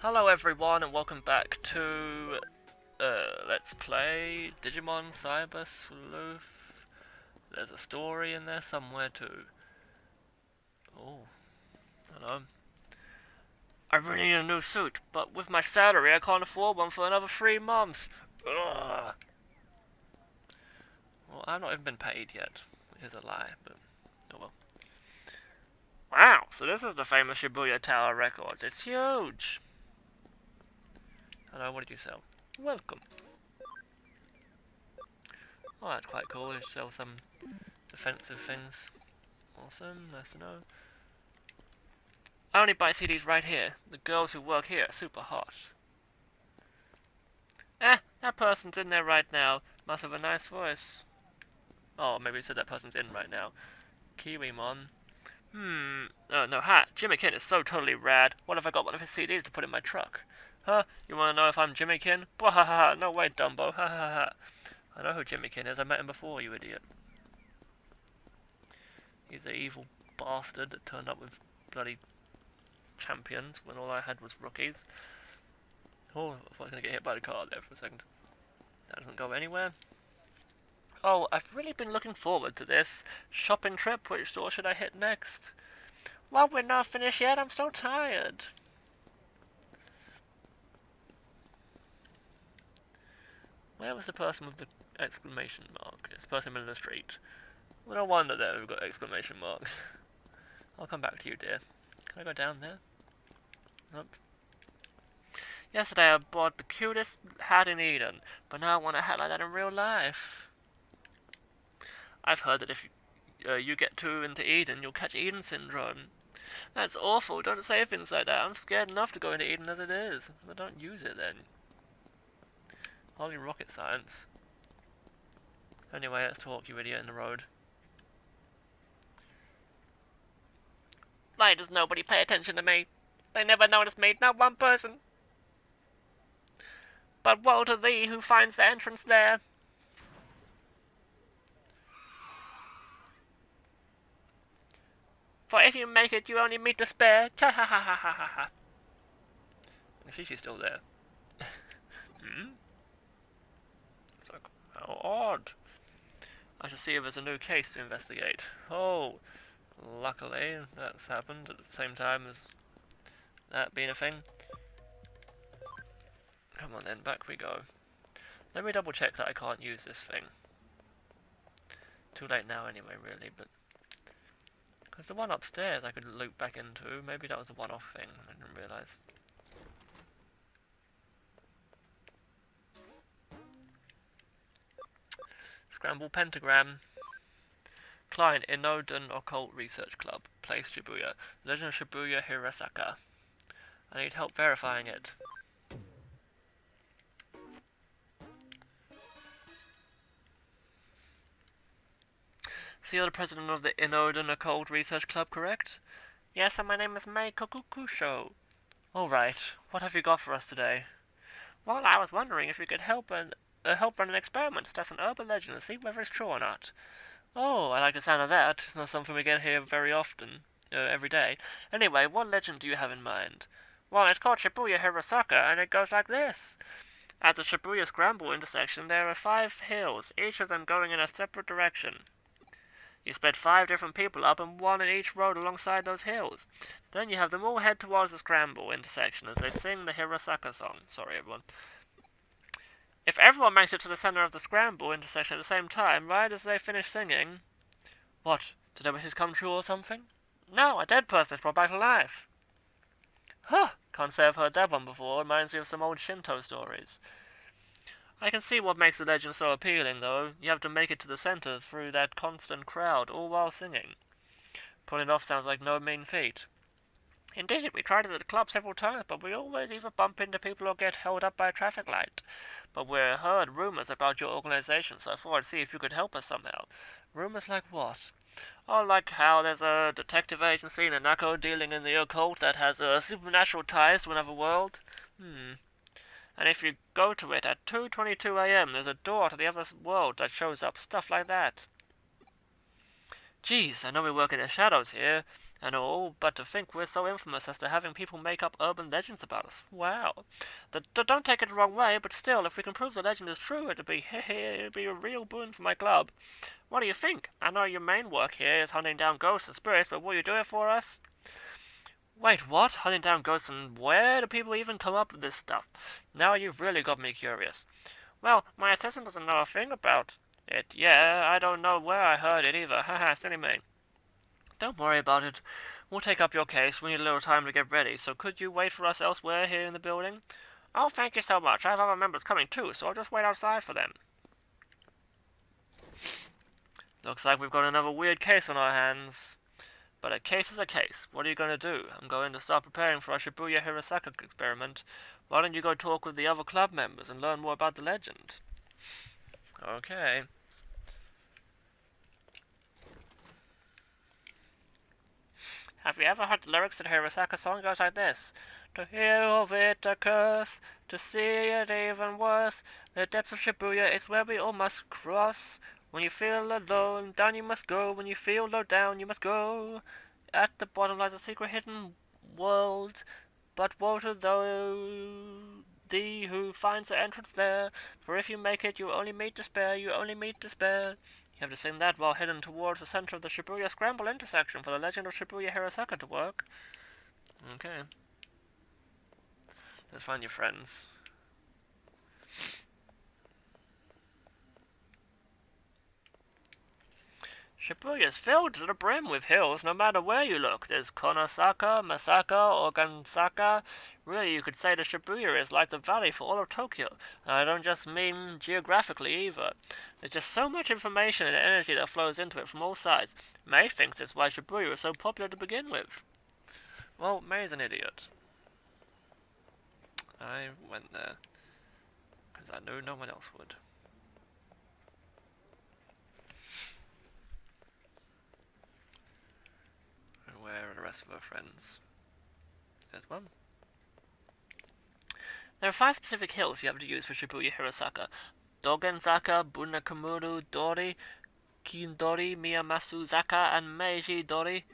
Hello everyone and welcome back to Let's Play Digimon Cyber Sleuth. There's a story in there somewhere too. Oh, hello. I really need a new suit, but with my salary I can't afford one for another 3 months. Ugh. Well, I've not even been paid yet, which is a lie, but oh well. Wow, so this is the famous Shibuya Tower Records. It's huge. Hello, what did you sell? Welcome. Oh, that's quite cool. You sell some defensive things. Awesome, nice to know. I only buy CDs right here. The girls who work here are super hot. That person's in there right now. Must have a nice voice. Oh, maybe he said that person's in right now. Kiwimon. Oh, no, ha! Jimmy Kin is so totally rad. What if I got one of his CDs to put in my truck? Huh? You wanna know if I'm Jimmy Kin? Bwahaha! No way, Dumbo! Ha ha ha! I know who Jimmy Kin is. I met him before, you idiot. He's an evil bastard that turned up with bloody champions when all I had was rookies. Oh, I thought I was going to get hit by the car there for a second. That doesn't go anywhere. Oh, I've really been looking forward to this shopping trip. Which store should I hit next? Well, we're not finished yet. I'm so tired. Where was the person with the exclamation mark? It's the person in the street. Well, no wonder there we've got exclamation mark. I'll come back to you, dear. Can I go down there? Nope. Yesterday I bought the cutest hat in Eden, but now I want a hat like that in real life. I've heard that if you get too into Eden, you'll catch Eden syndrome. That's awful. Don't say things like that. I'm scared enough to go into Eden as it is. But don't use it then. Hardly rocket science. Anyway, let's talk, you idiot in the road. Why does nobody pay attention to me? They never notice me, not one person. But woe to thee who finds the entrance there. For if you make it, you only meet despair. Cha ha ha ha ha ha ha. I see she's still there. It's like, how odd. I should see if there's a new case to investigate. Oh, luckily that's happened at the same time as that being a thing. Come on then, back we go. Let me double check that I can't use this thing. Too late now anyway, really, but... Because the one upstairs I could loop back into, maybe that was a one-off thing, I didn't realise. Scramble Pentagram. Client, Inoden Occult Research Club. Place Shibuya. Legend of Shibuya Hirasaka. I need help verifying it. So you're the president of the Inoden Occult Research Club, correct? Yes, and my name is Mei Kokukusho. Alright, what have you got for us today? Well, I was wondering if you could help run an experiment to test an urban legend and see whether it's true or not. Oh, I like the sound of that. It's not something we get here very often, every day. Anyway, what legend do you have in mind? Well, it's called Shibuya Hirasaka, and it goes like this. At the Shibuya Scramble intersection, there are 5 hills, each of them going in a separate direction. You split 5 different people up and 1 in each road alongside those hills. Then you have them all head towards the Scramble intersection as they sing the Hirasaka song. Sorry, everyone. If everyone makes it to the center of the Scramble intersection at the same time, right as they finish singing... What? Did their wishes come true or something? No, a dead person is brought back to life. Huh, can't say I've heard that one before. Reminds me of some old Shinto stories. I can see what makes the legend so appealing, though. You have to make it to the center through that constant crowd, all while singing. Pulling it off sounds like no mean feat. Indeed, we tried it at the club several times, but we always either bump into people or get held up by a traffic light. But we heard rumors about your organization, so I thought I'd see if you could help us somehow. Rumors like what? Oh, like how there's a detective agency in Nanako dealing in the occult that has supernatural ties to another world. And if you go to it at 2:22 a.m., there's a door to the other world that shows up, stuff like that. Geez, I know we work in the shadows here, and all, but to think we're so infamous as to having people make up urban legends about us. Wow. Don't take it the wrong way, but still, if we can prove the legend is true, it'd be a real boon for my club. What do you think? I know your main work here is hunting down ghosts and spirits, but will you do it for us? Wait, what? Hunting down ghosts, and where do people even come up with this stuff? Now you've really got me curious. Well, my assistant doesn't know a thing about it. Yeah, I don't know where I heard it either. Haha, silly me. Don't worry about it. We'll take up your case. We need a little time to get ready, so could you wait for us elsewhere here in the building? Oh, thank you so much. I have other members coming too, so I'll just wait outside for them. Looks like we've got another weird case on our hands. But a case is a case. What are you going to do? I'm going to start preparing for our Shibuya Hirosaka experiment. Why don't you go talk with the other club members and learn more about the legend? Okay. Have you ever heard the lyrics to the Hirosaka song? It goes like this. To hear of it a curse, to see it even worse. The depths of Shibuya, it's where we all must cross. When you feel alone, down you must go. When you feel low down, you must go. At the bottom lies a secret hidden world. But woe to thee who finds the entrance there. For if you make it, you only meet despair, you only meet despair. You have to sing that while heading towards the center of the Shibuya Scramble intersection for the legend of Shibuya Hirosaka to work. Okay. Let's find your friends. Shibuya is filled to the brim with hills no matter where you look. There's Konosaka, Masaka, or Gansaka. Really, you could say that Shibuya is like the valley for all of Tokyo. And I don't just mean geographically either. There's just so much information and energy that flows into it from all sides. May thinks that's why Shibuya is so popular to begin with. Well, May's an idiot. I went there because I knew no one else would. Where are the rest of our friends? There's one. There are 5 specific hills you have to use for Shibuya Hirosaka. Dogenzaka, Bunakamuru Dori, Kindori, Miyamasu-zaka, and Meiji-dori.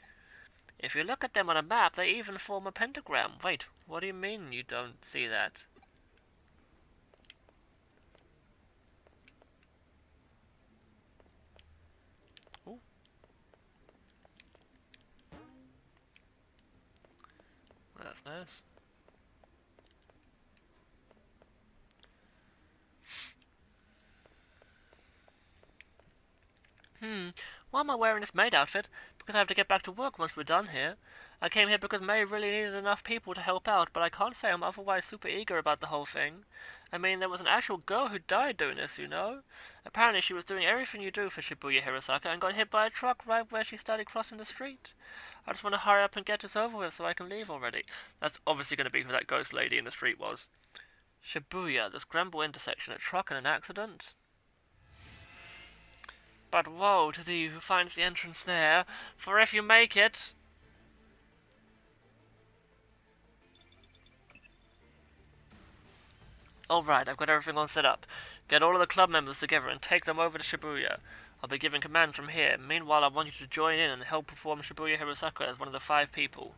If you look at them on a map, they even form a pentagram. Wait, what do you mean you don't see that? Ooh. That's nice. Why am I wearing this maid outfit? Because I have to get back to work once we're done here. I came here because May really needed enough people to help out, but I can't say I'm otherwise super eager about the whole thing. I mean, there was an actual girl who died doing this, you know? Apparently she was doing everything you do for Shibuya Hirosaka and got hit by a truck right where she started crossing the street. I just want to hurry up and get this over with so I can leave already. That's obviously going to be who that ghost lady in the street was. Shibuya, the scramble intersection, a truck and an accident? But woe to thee who finds the entrance there, for if you make it... Alright, I've got everything all set up. Get all of the club members together and take them over to Shibuya. I'll be giving commands from here. Meanwhile, I want you to join in and help perform Shibuya Hirosaka as one of the 5 people.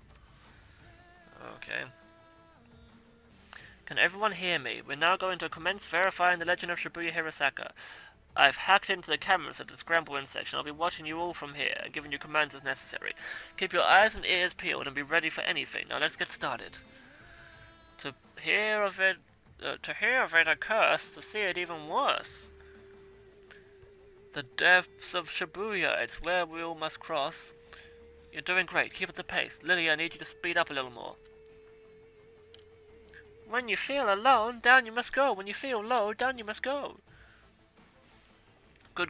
Okay. Can everyone hear me? We're now going to commence verifying the legend of Shibuya Hirosaka. I've hacked into the cameras at the scramble intersection. I'll be watching you all from here, giving you commands as necessary. Keep your eyes and ears peeled and be ready for anything. Now let's get started. To hear of it a curse, to see it even worse. The depths of Shibuya, it's where we all must cross. You're doing great, keep up the pace. Lily, I need you to speed up a little more. When you feel alone, down you must go. When you feel low, down you must go.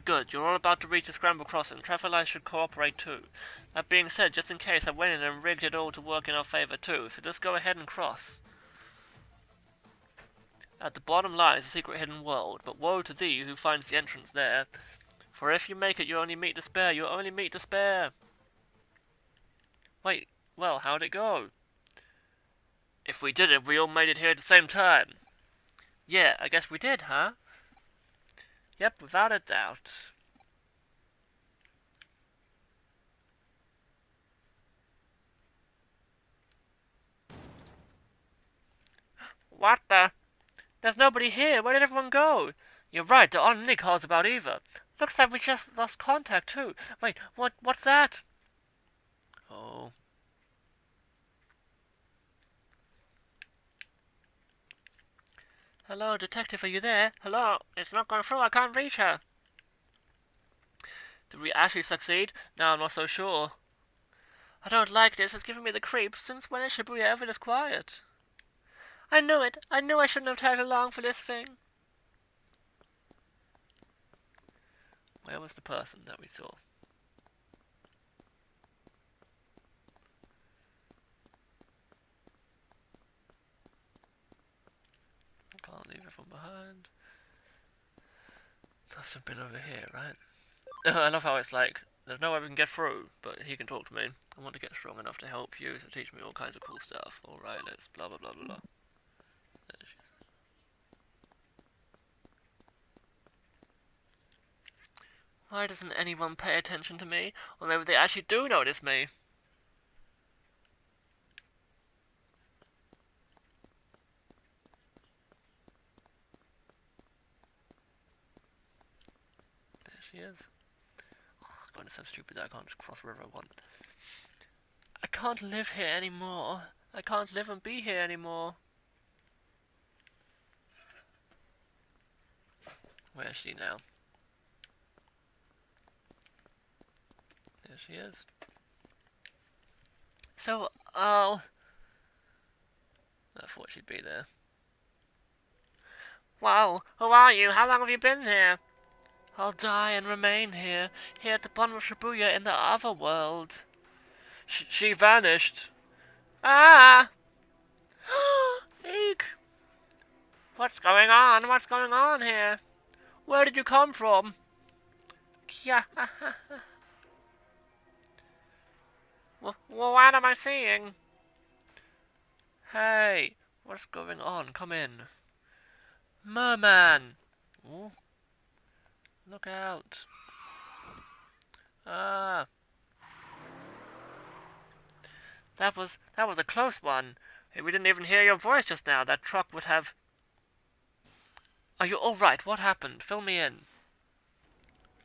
Good. You're all about to reach the scramble crossing. Traffic lights should cooperate too. That being said, just in case, I went in and rigged it all to work in our favor too, so just go ahead and cross. At the bottom lies a secret hidden world, but woe to thee who finds the entrance there. For if you make it, you only meet despair, you only meet despair. Wait, well, how'd it go? If we did it, we all made it here at the same time. Yeah, I guess we did, huh? Yep, without a doubt. What the? There's nobody here. Where did everyone go? You're right, there aren't any calls about either. Looks like we just lost contact too. Wait, what's that? Oh. Hello, detective, are you there? Hello, it's not going through, I can't reach her. Did we actually succeed? No, I'm not so sure. I don't like this, it's giving me the creeps. Since when is Shibuya ever this quiet? I knew it! I knew I shouldn't have tagged along for this thing. Where was the person that we saw? I can't leave everyone behind. Must have been over here, right? I love how it's like, there's no way we can get through, but he can talk to me. I want to get strong enough to help you, so teach me all kinds of cool stuff. Alright, let's blah blah blah blah blah. Why doesn't anyone pay attention to me? Or maybe they actually do notice me. There she is. Oh, God, it's so stupid that I can't just cross wherever I want. I can't live here anymore. I can't live and be here anymore. Where is she now? There she is. So, I thought she'd be there. Wow, who are you? How long have you been here? I'll die and remain here, here at the bottom of Shibuya in the other world. She vanished. Ah! Eek! What's going on? What's going on here? Where did you come from? What am I seeing? Hey, what's going on? Come in. Merman! Ooh. Look out. Ah. That was a close one. We didn't even hear your voice just now. That truck would have... Are you alright? What happened? Fill me in.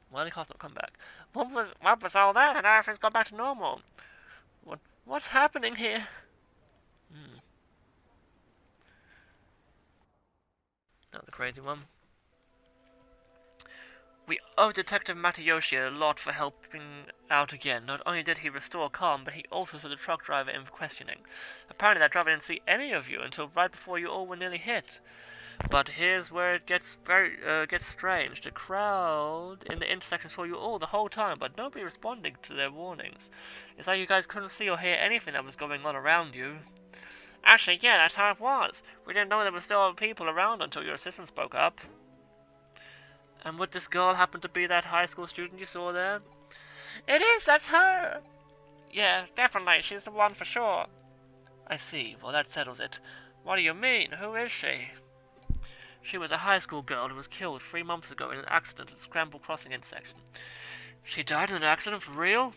Why did the car's not come back? What was all that? And everything's gone back to normal. What's happening here? Not the crazy one. We owe Detective Matayoshi a lot for helping out again. Not only did he restore calm, but he also saw the truck driver in for questioning. Apparently that driver didn't see any of you until right before you all were nearly hit. But here's where it gets gets strange. The crowd in the intersection saw you all the whole time, but nobody responding to their warnings. It's like you guys couldn't see or hear anything that was going on around you. Actually, yeah, that's how it was. We didn't know there were still people around until your assistant spoke up. And would this girl happen to be that high school student you saw there? It is, that's her! Yeah, definitely, she's the one for sure. I see, well that settles it. What do you mean? Who is she? She was a high school girl who was killed 3 months ago in an accident at the Scramble Crossing intersection. She died in an accident for real?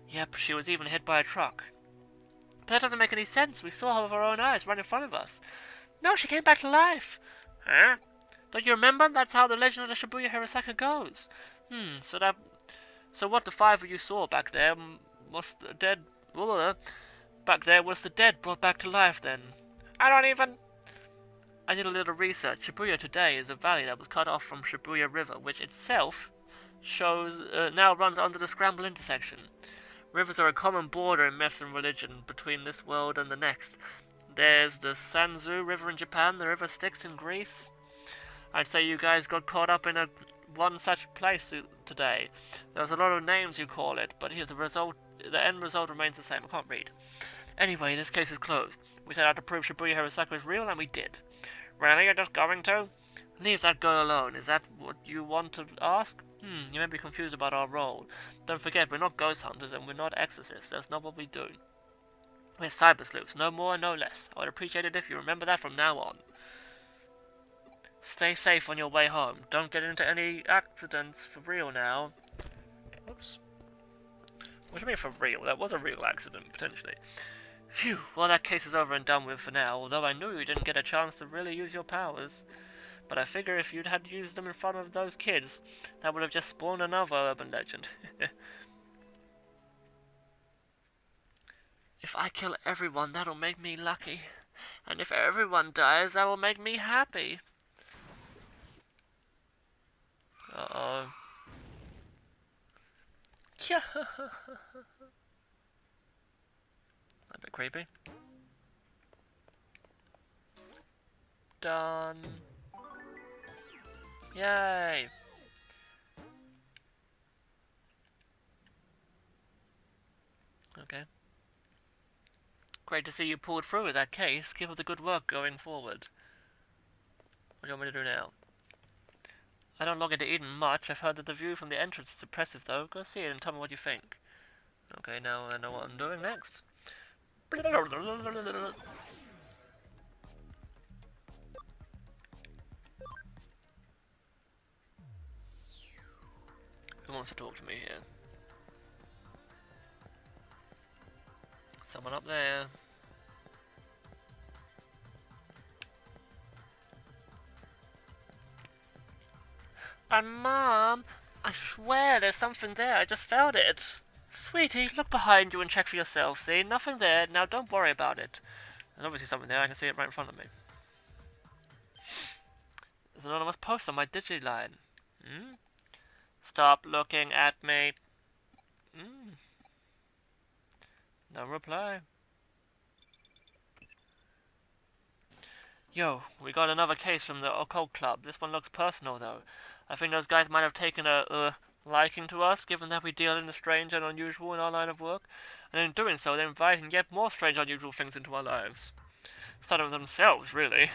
Yep, she was even hit by a truck. But that doesn't make any sense. We saw her with our own eyes right in front of us. No, she came back to life. Huh? Don't you remember? That's how the legend of the Shibuya Hirosaka goes. So what the 5 of you saw back there was the dead... back there was the dead brought back to life then. I did a little research. Shibuya today is a valley that was cut off from Shibuya River, which itself now runs under the Scramble intersection. Rivers are a common border in myths and religion between this world and the next. There's the Sanzu River in Japan, the River Styx in Greece. I'd say you guys got caught up in one such place today. There's a lot of names you call it, but the end result remains the same. I can't read. Anyway, this case is closed. We set out to prove Shibuya Hirosaka is real, and we did. Really? You're just going to? Leave that girl alone. Is that what you want to ask? You may be confused about our role. Don't forget, we're not ghost hunters and we're not exorcists. That's not what we do. We're cyber sleuths, no more, no less. I would appreciate it if you remember that from now on. Stay safe on your way home. Don't get into any accidents for real now. Oops. What do you mean for real? That was a real accident, potentially. Phew, well that case is over and done with for now, although I knew you didn't get a chance to really use your powers. But I figure if you'd had used them in front of those kids, that would have just spawned another urban legend. If I kill everyone, that'll make me lucky. And if everyone dies, that will make me happy. Uh-oh. Yeah. A bit creepy. Done. Yay. Okay. Great to see you pulled through with that case. Keep up the good work going forward. What do you want me to do now? I don't log into Eden much. I've heard that the view from the entrance is impressive though. Go see it and tell me what you think. Okay, now I know what I'm doing next. Who wants to talk to me here? Someone up there. But Mom, I swear there's something there. I just felt it. Sweetie, look behind you and check for yourself. See, nothing there. Now don't worry about it. There's obviously something there. I can see it right in front of me. There's an anonymous post on my Digiline. Hmm? Stop looking at me. No reply. Yo, we got another case from the occult club. This one looks personal though. I think those guys might have taken a liking to us, given that we deal in the strange and unusual in our line of work, and in doing so, they're inviting yet more strange, unusual things into our lives. Some of themselves, really.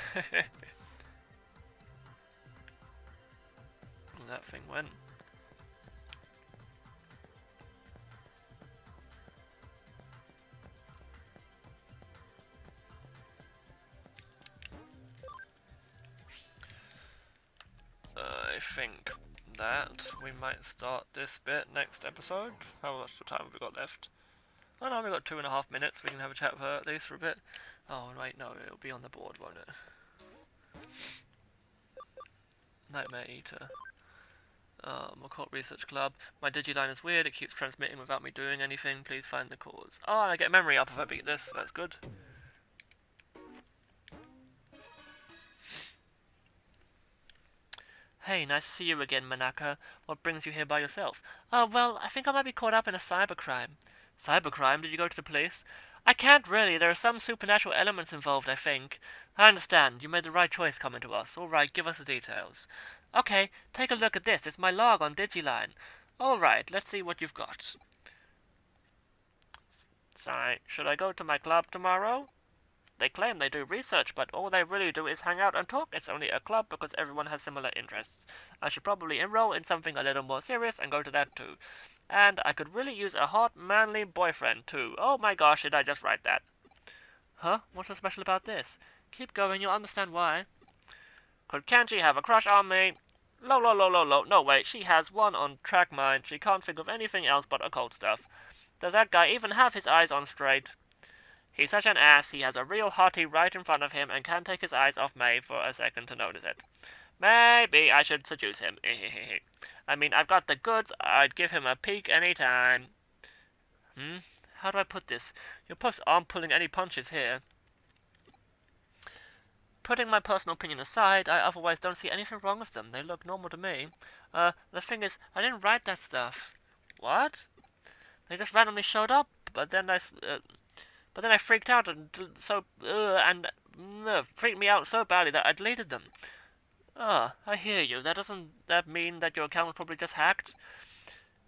That thing went. I think that we might start this bit next episode. How much time have we got left? Oh no, we've got 2.5 minutes. We can have a chat with her at least for a bit. Oh wait, no, it'll be on the board, won't it? Nightmare Eater. Occult Research Club. My Digiline is weird. It keeps transmitting without me doing anything. Please find the cause. Oh, I get memory up if I beat this. That's good. Hey, nice to see you again, Manaka. What brings you here by yourself? Oh, well, I think I might be caught up in a cybercrime. Cybercrime? Did you go to the police? I can't really. There are some supernatural elements involved, I think. I understand. You made the right choice coming to us. All right, give us the details. Okay, take a look at this. It's my log on Digiline. All right, let's see what you've got. Sorry, should I go to my club tomorrow? They claim they do research, but all they really do is hang out and talk. It's only a club because everyone has similar interests. I should probably enroll in something a little more serious and go to that too. And I could really use a hot, manly boyfriend too. Oh my gosh, did I just write that? Huh? What's so special about this? Keep going, you'll understand why. Could Kanji have a crush on me? Lo lo lo lo lo. No wait, she has one on track mind. She can't think of anything else but occult stuff. Does that guy even have his eyes on straight? He's such an ass, he has a real hottie right in front of him and can't take his eyes off May for a second to notice it. Maybe I should seduce him. I mean, I've got the goods, I'd give him a peek any time. How do I put this? Your posts aren't pulling any punches here. Putting my personal opinion aside, I otherwise don't see anything wrong with them. They look normal to me. The thing is, I didn't write that stuff. What? They just randomly showed up, but then I freaked out and freaked me out so badly that I deleted them. I hear you. Doesn't that mean that your account was probably just hacked?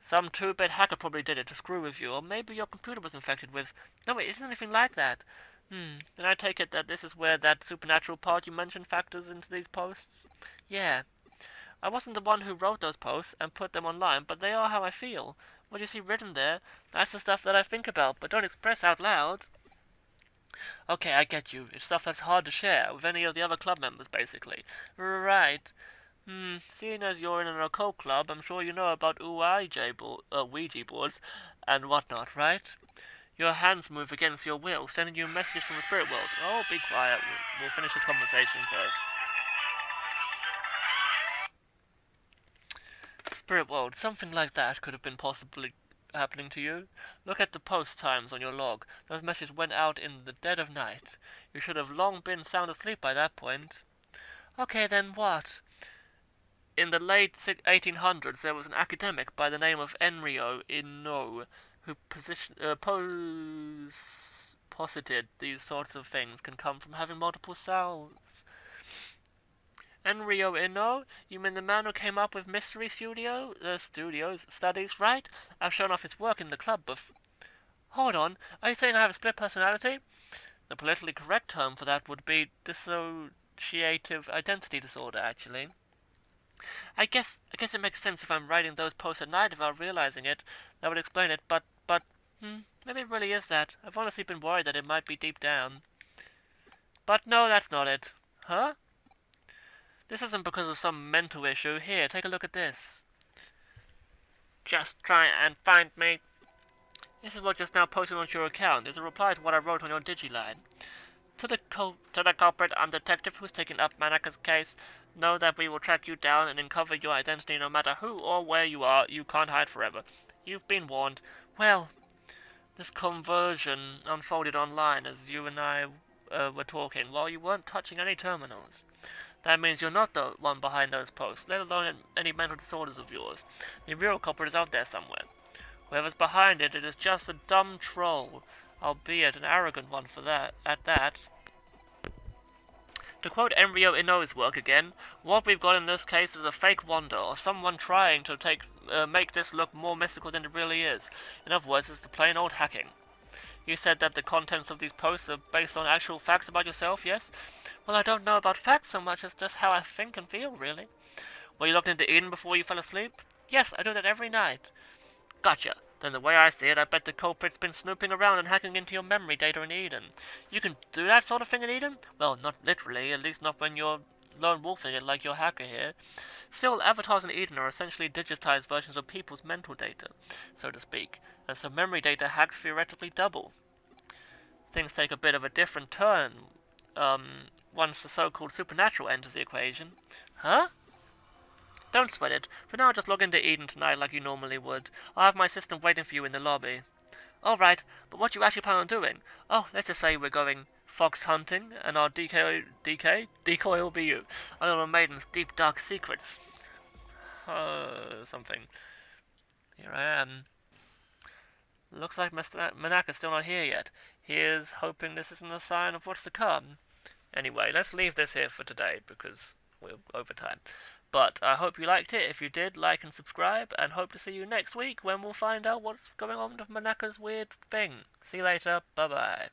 Some 2-bit hacker probably did it to screw with you, or maybe your computer was infected with... No, wait, it isn't anything like that. Then I take it that this is where that supernatural part you mentioned factors into these posts? Yeah. I wasn't the one who wrote those posts and put them online, but they are how I feel. What you see written there, that's the stuff that I think about, but don't express out loud. Okay, I get you. It's stuff that's hard to share with any of the other club members, basically. Right. Seeing as you're in an occult club, I'm sure you know about Ouija boards and whatnot, right? Your hands move against your will, sending you messages from the spirit world. Oh, be quiet. We'll finish this conversation first. Spirit world, something like that could have been possibly happening to you. Look at the post times on your log. Those messages went out in the dead of night. You should have long been sound asleep by that point. Okay, then what? In the late 1800s, there was an academic by the name of Enryo Ino who posited these sorts of things can come from having multiple selves. Enryo Ino? You mean the man who came up with Mystery Studies, right? I've shown off his work in the club Hold on, are you saying I have a split personality? The politically correct term for that would be dissociative identity disorder, actually. I guess it makes sense if I'm writing those posts at night without realizing it. That would explain it, but maybe it really is that. I've honestly been worried that it might be deep down. But no, that's not it. Huh? This isn't because of some mental issue. Here, take a look at this. Just try and find me. This is what just now posted onto your account. It's a reply to what I wrote on your Digiline. To the culprit, I'm detective who's taken up Manaka's case. Know that we will track you down and uncover your identity no matter who or where you are. You can't hide forever. You've been warned. Well, this conversion unfolded online as you and I were talking while you weren't touching any terminals. That means you're not the one behind those posts, let alone any mental disorders of yours. The real culprit is out there somewhere. Whoever's behind it, it is just a dumb troll, albeit an arrogant one at that. To quote Enryo Ino's work again, what we've got in this case is a fake wonder, or someone trying to make this look more mystical than it really is. In other words, it's the plain old hacking. You said that the contents of these posts are based on actual facts about yourself, yes? Well, I don't know about facts so much as just how I think and feel, really. Were you logged into Eden before you fell asleep? Yes, I do that every night. Gotcha. Then the way I see it, I bet the culprit's been snooping around and hacking into your memory data in Eden. You can do that sort of thing in Eden? Well, not literally, at least not when you're lone wolfing it like your hacker here. Still, avatars in Eden are essentially digitized versions of people's mental data, so to speak, and so memory data hacks theoretically double. Things take a bit of a different turn once the so-called supernatural enters the equation. Huh? Don't sweat it. For now, just log into Eden tonight like you normally would. I'll have my assistant waiting for you in the lobby. Alright, but what do you actually plan on doing? Oh, let's just say we're going fox hunting, and our decoy will be you. A little maiden's deep dark secrets. Something. Here I am. Looks like Mr. Manaka's still not here yet. Here's hoping this isn't a sign of what's to come. Anyway, let's leave this here for today, because we're over time. But I hope you liked it. If you did, like and subscribe, and hope to see you next week when we'll find out what's going on with Manaka's weird thing. See you later. Bye-bye.